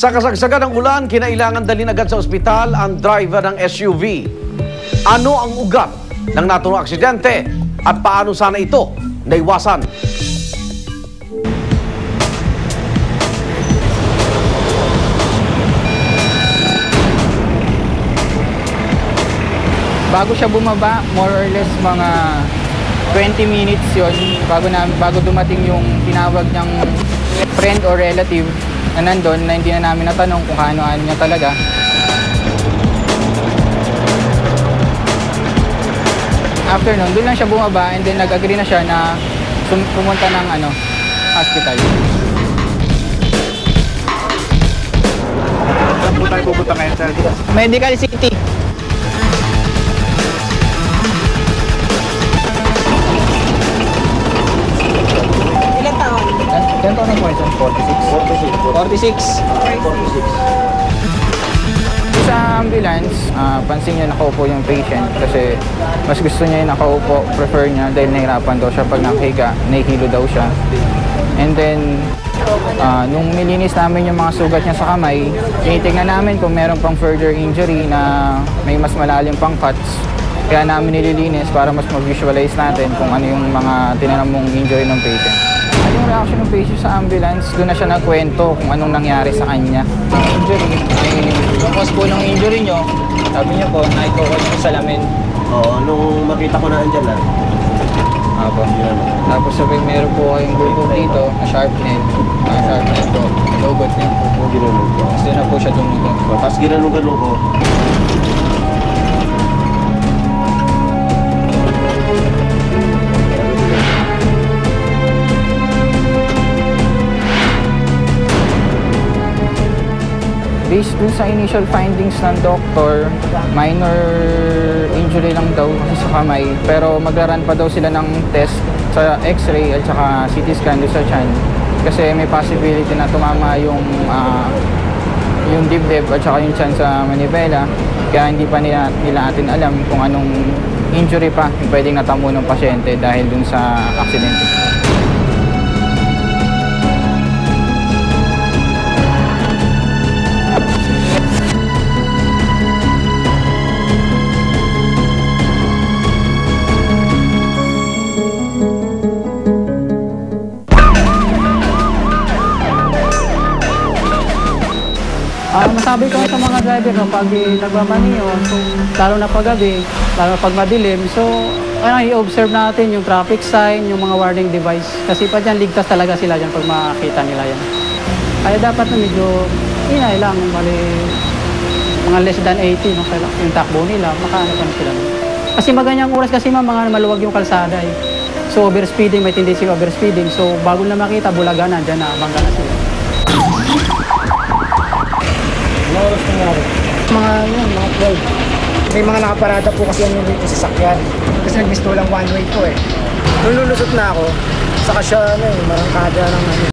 Sa kasagsagan ng ulan, kinailangan dalhin agad sa ospital ang driver ng SUV. Ano ang ugat ng naturang aksidente at paano sana ito naiwasan? Bago siya bumaba, more or less mga 20 minutes yon bago dumating yung tinawag niyang friend or relative na nandun, na hindi na namin natanong kung ano niya talaga. After nun, doon lang siya bumaba and then nag-agree na siya na pumunta ng hospital. Saan po tayo pupunta ngayon, sir? Medical City. Ilan taon? Ilan taon na po ito? 46. 46. Sa ambulance, pansin niya nakaupo yung patient kasi mas gusto niya yung nakaupo, prefer niya dahil nahirapan daw siya pag nakahiga, nahihilo daw siya. And then, nung nilinis namin yung mga sugat niya sa kamay, tinitignan namin kung meron pang further injury na may mas malalim pang cuts. Kaya namin nililinis para mas mag-visualize natin kung ano yung mga tinanamong injury ng patient. Yung reaction ng patient sa ambulance, doon na siya nagkwento kung anong nangyari sa kanya. Injury, yung cause po ng injury nyo, sabi niyo po, naitukoy yung salamin. Oo, nung makita ko na andyan na. Apo. Tapos sabi, meron po kayong gulpo dito na sharpnet. Sharpnet po, logot niya. Ginanong ko. Tapos doon na po siya tumugot. Tapos ginanong-ganong ko. Based dun sa initial findings ng doktor, minor injury lang daw sa kamay. Pero magraran pa daw sila ng test sa x-ray at saka CT scan doon sa tiyan. Kasi may possibility na tumama yung dibdib at saka yung tiyan sa manibela. Kaya hindi pa nila natin alam kung anong injury pa yung pwedeng natamo ng pasyente dahil dun sa aksidente. Masabi ko sa mga driver no, pag nagmamaniyo, so, lalo na paggabi, lalo na pag madilim, so i-observe natin yung traffic sign, yung mga warning device. Kasi pa dyan, ligtas talaga sila dyan pag makakita nila yan. Kaya dapat na medyo inay lang, bali, mga less than 80, no, yung takbo nila, makaano pa na sila. Kasi maganyang oras kasi mga maluwag yung kalsada eh. So overspeeding, may tendency overspeeding. So bago na makita, bulaga na, dyan na, bangga na sila. Ano oras nangyari? Mga 12. May mga nakaparada po kasi yung dito sa sakyan. Kasi nag-miss lang one way po eh. Nung lulusot na ako, saka siya marangkada ng